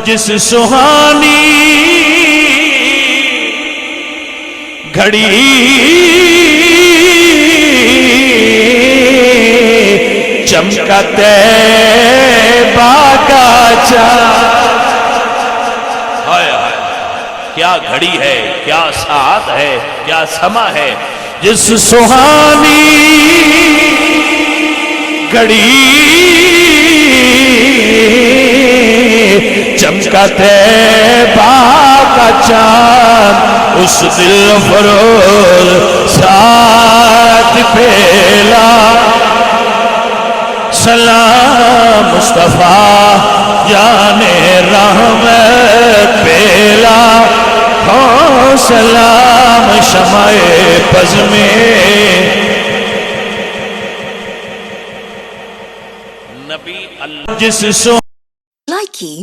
جس سہانی گھڑی چمکا طیبہ کا چاند. کیا گھڑی ہے، کیا ساعت ہے، کیا سما ہے. جس سہانی گھڑی چمکا طیبہ کا چاند، اس دل فروز ساتھ پھیلا. سلام مصطفیٰ جان رحمت پیلا، ہو سلام شمع پز میں نبی اللہ. جس سو Likey